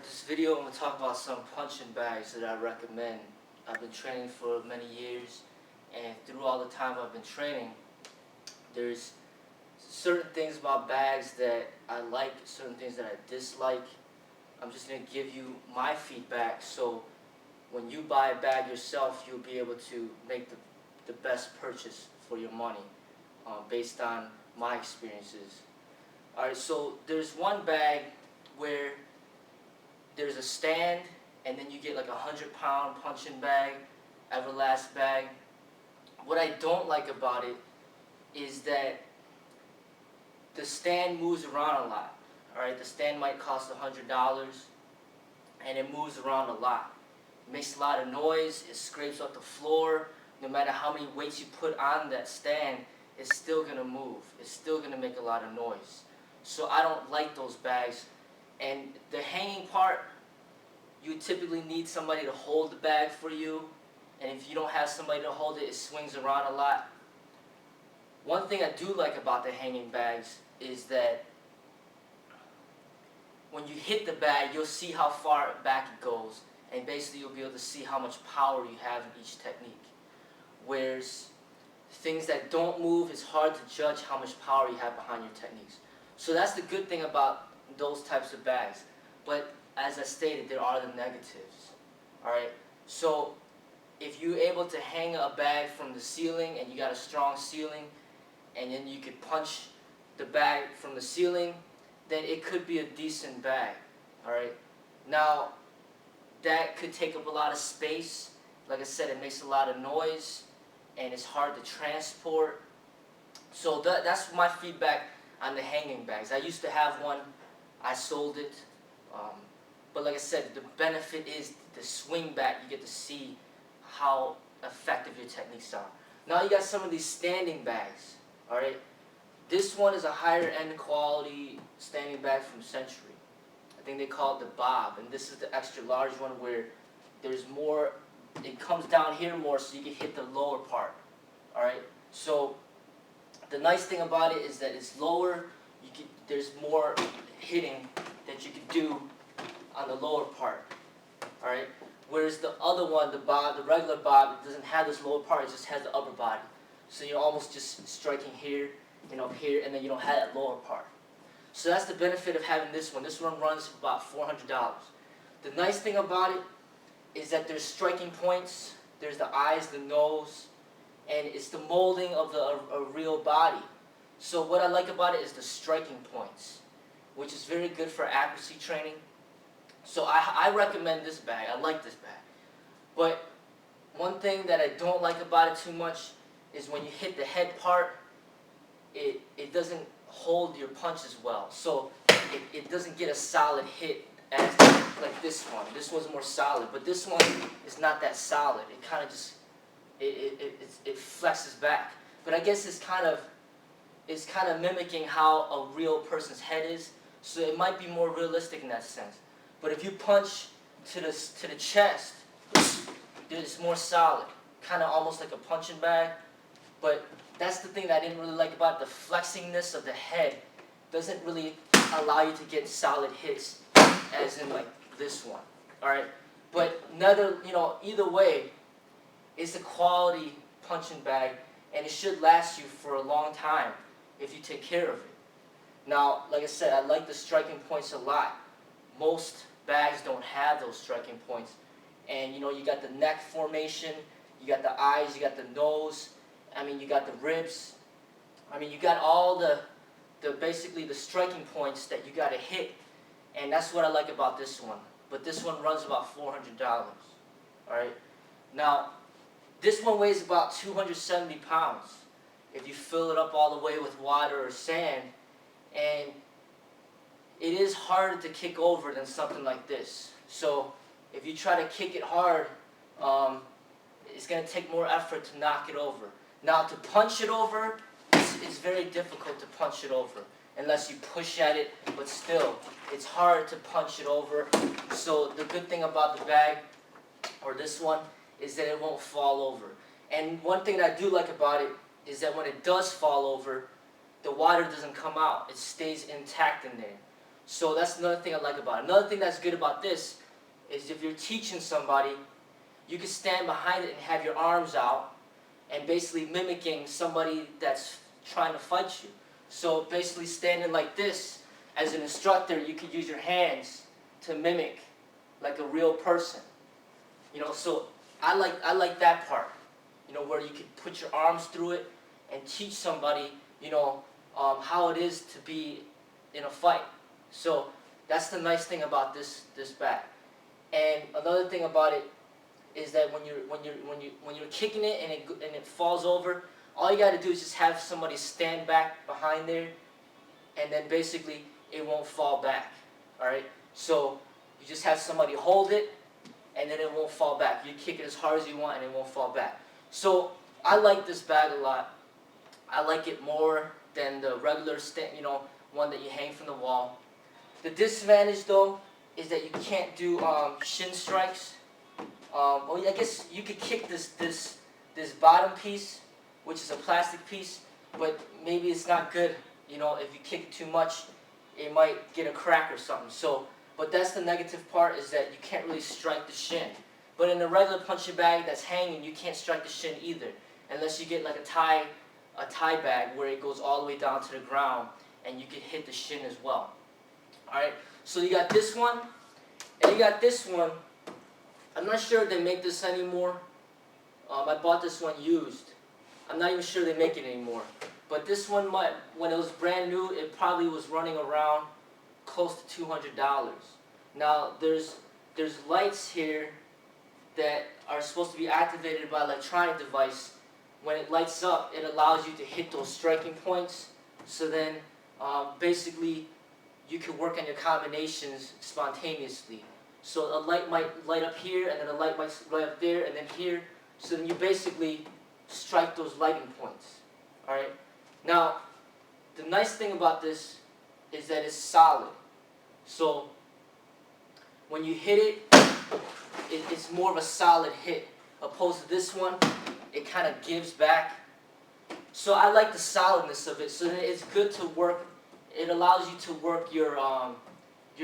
This video, I'm going to talk about some punching bags that I recommend. I've been training for many years, and through all the time I've been training, there's certain things about bags that I like, certain things that I dislike. I'm just going to give you my feedback, so when you buy a bag yourself, you'll be able to make the best purchase for your money based on my experiences. Alright, so there's one bag where there's a stand, and then you get like a 100-pound punching bag, Everlast bag. What I don't like about it is that the stand moves around a lot. Alright, the stand might cost $100, and it moves around a lot. It makes a lot of noise, it scrapes up the floor. No matter how many weights you put on that stand, it's still going to move. It's still going to make a lot of noise. So I don't like those bags. And the hanging part, you typically need somebody to hold the bag for you. And if you don't have somebody to hold it, it swings around a lot. One thing I do like about the hanging bags is that when you hit the bag, you'll see how far back it goes. And basically you'll be able to see how much power you have in each technique. Whereas things that don't move, it's hard to judge how much power you have behind your techniques. So that's the good thing about those types of bags. But as I stated, there are the negatives. Alright? So if you're able to hang a bag from the ceiling and you got a strong ceiling, and then you could punch the bag from the ceiling, then it could be a decent bag. Alright? Now, that could take up a lot of space. Like I said, it makes a lot of noise, and it's hard to transport. So that's my feedback on the hanging bags. I used to have one. I sold it. But like I said, the benefit is the swing back. You get to see how effective your techniques are. Now you got some of these standing bags. Alright? This one is a higher end quality standing bag from Century. I think they call it the Bob. And this is the extra large one where there's more, it comes down here more so you can hit the lower part. Alright? So the nice thing about it is that it's lower. There's more hitting that you can do on the lower part. Alright? Whereas the other one, the Bob, the regular Bob, it doesn't have this lower part, it just has the upper body. So you're almost just striking here and up here, and then you don't have that lower part. So that's the benefit of having this one. This one runs about $400. The nice thing about it is that there's striking points, there's the eyes, the nose, and it's the molding of a real body. So what I like about it is the striking points, which is very good for accuracy training. So I recommend this bag. I like this bag. But one thing that I don't like about it too much is when you hit the head part, it doesn't hold your punches well. So it doesn't get a solid hit as like this one. This one's more solid, but this one is not that solid. It kind of just it flexes back. But I guess it's kind of mimicking how a real person's head is. So it might be more realistic in that sense. But if you punch to the chest, it's more solid, kind of almost like a punching bag. But that's the thing that I didn't really like about it. The flexingness of the head doesn't really allow you to get solid hits, as in like this one. All right, but either way, it's a quality punching bag, and it should last you for a long time if you take care of it. Now, like I said, I like the striking points a lot. Most bags don't have those striking points, and you got the neck formation, you got the eyes, you got the nose. I mean, you got the ribs. I mean, you got all the basically the striking points that you got to hit, and that's what I like about this one. But this one runs about $400. All right. Now, this one weighs about 270 pounds if you fill it up all the way with water or sand, and it is harder to kick over than something like this. So if you try to kick it hard, it's going to take more effort to knock it over. Now, to punch it over, it's very difficult to punch it over unless you push at it, but still, it's hard to punch it over. So the good thing about the bag, or this one, is that it won't fall over. And one thing that I do like about it is that when it does fall over, the water doesn't come out. It stays intact in there. So that's another thing I like about it. Another thing that's good about this is if you're teaching somebody, you can stand behind it and have your arms out and basically mimicking somebody that's trying to fight you. So basically standing like this, as an instructor, you could use your hands to mimic like a real person. So I like that part, where you can put your arms through it and teach somebody, how it is to be in a fight. So that's the nice thing about this bag. And another thing about it is that when you're kicking it and it falls over, all you got to do is just have somebody stand back behind there, and then basically it won't fall back. All right. So you just have somebody hold it, and then it won't fall back. You kick it as hard as you want, and it won't fall back. So I like this bag a lot. I like it more than the regular one that you hang from the wall. The disadvantage though is that you can't do shin strikes. Well, I guess you could kick this bottom piece, which is a plastic piece, but maybe it's not good. If you kick it too much, it might get a crack or something. So, but that's the negative part, is that you can't really strike the shin. But in a regular punching bag that's hanging, you can't strike the shin either, unless you get like a tie bag where it goes all the way down to the ground, and you can hit the shin as well. All right. So you got this one, and you got this one. I'm not sure if they make this anymore. I bought this one used. I'm not even sure they make it anymore. But this one, when it was brand new, it probably was running around close to $200. Now there's lights here that are supposed to be activated by an electronic device. When it lights up, it allows you to hit those striking points. So then, basically, you can work on your combinations spontaneously. So a light might light up here, and then a light might light up there, and then here. So then you basically strike those lighting points. All right. Now, the nice thing about this is that it's solid. So when you hit it, it's more of a solid hit, opposed to this one. It kind of gives back. So I like the solidness of it. So then it's good to work. It allows you to work your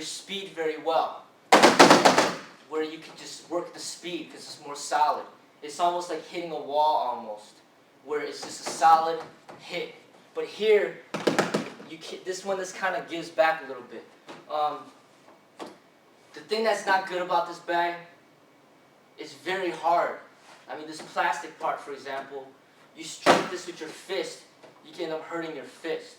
speed very well, where you can just work the speed because it's more solid. It's almost like hitting a wall almost, where it's just a solid hit. But here, this one just kind of gives back a little bit. The thing that's not good about this bag is very hard. I mean, this plastic part, for example, you strike this with your fist, you can end up hurting your fist.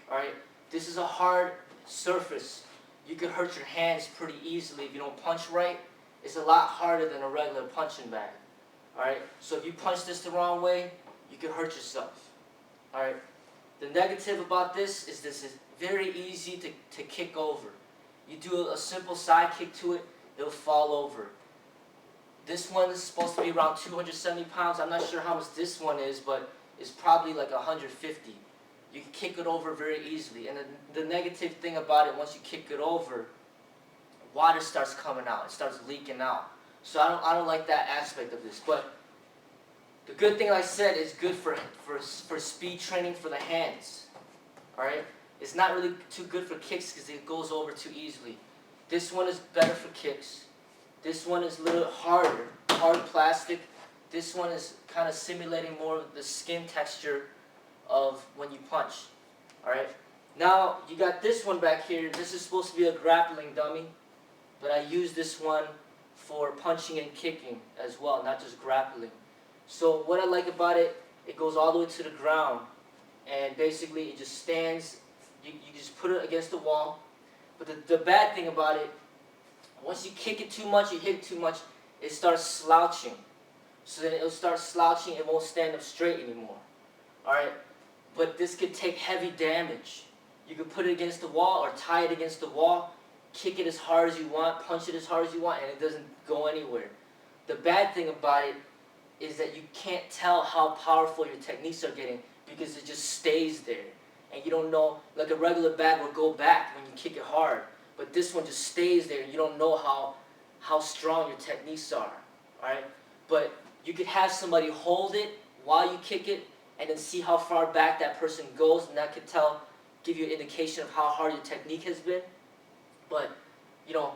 All right, this is a hard surface. You can hurt your hands pretty easily if you don't punch right. It's a lot harder than a regular punching bag. All right, so if you punch this the wrong way, you can hurt yourself. All right, the negative about this is very easy to kick over. You do a simple side kick to it, it'll fall over. This one is supposed to be around 270 pounds. I'm not sure how much this one is, but it's probably like 150. You can kick it over very easily. And the negative thing about it, once you kick it over, water starts coming out. It starts leaking out. So I don't like that aspect of this. But the good thing, like I said, is good for speed training for the hands. All right? It's not really too good for kicks because it goes over too easily. This one is better for kicks. This one is a little harder, hard plastic. This one is kind of simulating more of the skin texture of when you punch. All right. Now you got this one back here. This is supposed to be a grappling dummy, but I use this one for punching and kicking as well, not just grappling. So what I like about it, it goes all the way to the ground, and basically it just stands. You just put it against the wall. But the bad thing about it, once you kick it too much, you hit it too much, it starts slouching. So then it'll start slouching, it won't stand up straight anymore. Alright? But this could take heavy damage. You could put it against the wall or tie it against the wall, kick it as hard as you want, punch it as hard as you want, and it doesn't go anywhere. The bad thing about it is that you can't tell how powerful your techniques are getting because it just stays there. And you don't know, like a regular bag will go back when you kick it hard. But this one just stays there, and you don't know how strong your techniques are. Alright? But you could have somebody hold it while you kick it, and then see how far back that person goes, and that could give you an indication of how hard your technique has been. But you know,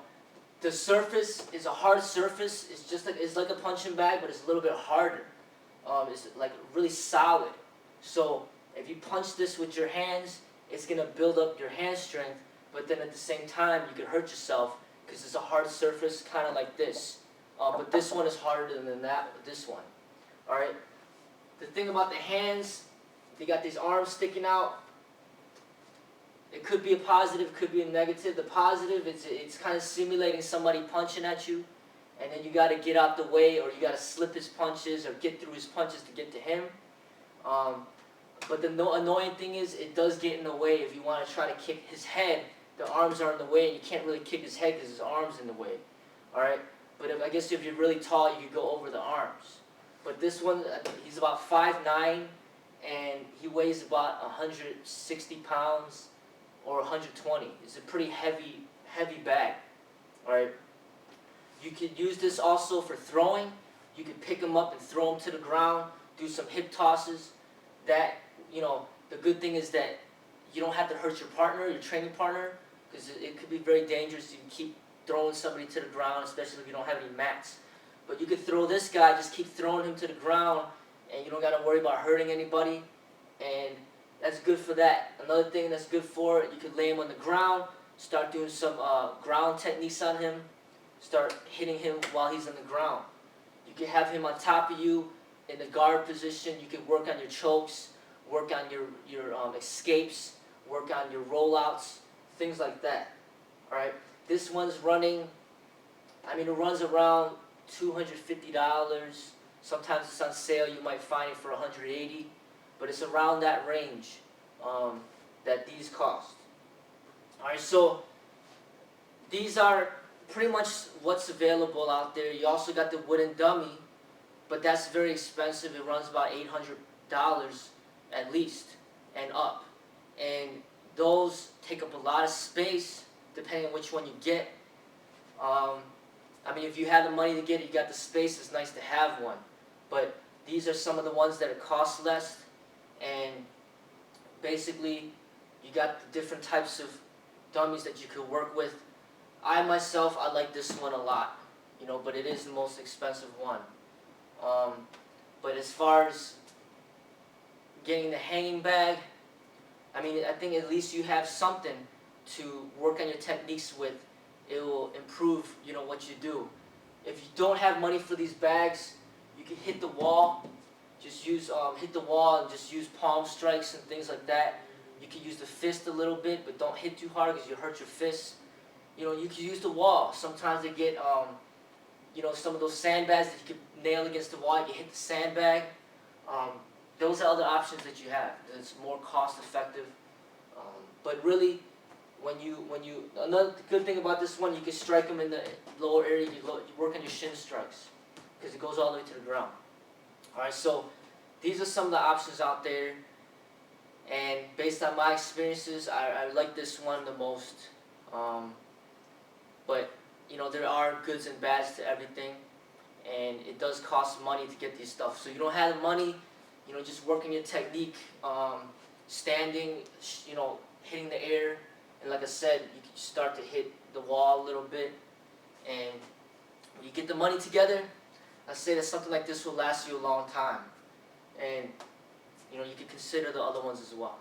the surface is a hard surface. It's like a punching bag, but it's a little bit harder. It's like really solid. So if you punch this with your hands, it's gonna build up your hand strength. But then at the same time, you could hurt yourself because it's a hard surface, kind of like this. But this one is harder than this one. All right. The thing about the hands, they got these arms sticking out. It could be a positive, could be a negative. The positive, it's kind of simulating somebody punching at you, and then you got to get out the way, or you got to slip his punches, or get through his punches to get to him. But the annoying thing is, it does get in the way if you want to try to kick his head. The arms are in the way, and you can't really kick his head because his arm's in the way. All right. But I guess if you're really tall, you could go over the arms. But this one, he's about 5'9", and he weighs about 160 pounds or 120. It's a pretty heavy bag. All right. You could use this also for throwing. You could pick him up and throw him to the ground. Do some hip tosses. That, you know, the good thing is that you don't have to hurt your partner, your training partner, because it could be very dangerous. You can keep throwing somebody to the ground, especially if you don't have any mats. But you could throw this guy, just keep throwing him to the ground, and you don't got to worry about hurting anybody. And that's good for that. Another thing that's good for it, you could lay him on the ground, start doing some ground techniques on him, start hitting him while he's on the ground. You could have him on top of you in the guard position. You could work on your chokes, work on your escapes, work on your rollouts, things like that. All right. This one's running, I mean, it runs around $250. Sometimes it's on sale. You might find it for $180, but it's around that range that these cost. All right, so these are pretty much what's available out there. You also got the wooden dummy, but that's very expensive. It runs about $800 at least and up, and those take up a lot of space depending on which one you get. I mean, if you have the money to get it, you got the space, it's nice to have one. But these are some of the ones that cost less, and basically you got the different types of dummies that you could work with. I myself, I like this one a lot, you know, but it is the most expensive one. But as far as getting the hanging bag, I mean, I think at least you have something to work on your techniques with. It will improve, you know, what you do. If you don't have money for these bags, you can hit the wall. Just use hit the wall and just use palm strikes and things like that. You can use the fist a little bit, but don't hit too hard because you hurt your fists. You know, you can use the wall. Sometimes they get, you know, some of those sandbags that you can nail against the wall. You can hit the sandbag. Those are other options that you have. It's more cost effective. But really, another good thing about this one, you can strike them in the lower area. You work on your shin strikes because it goes all the way to the ground. All right, so these are some of the options out there, and based on my experiences, I like this one the most. But you know, there are goods and bads to everything, and it does cost money to get these stuff. So you don't have the money, you know, just working your technique, standing, you know, hitting the air. And like I said, you can start to hit the wall a little bit. And when you get the money together, I say that something like this will last you a long time. And, you know, you can consider the other ones as well.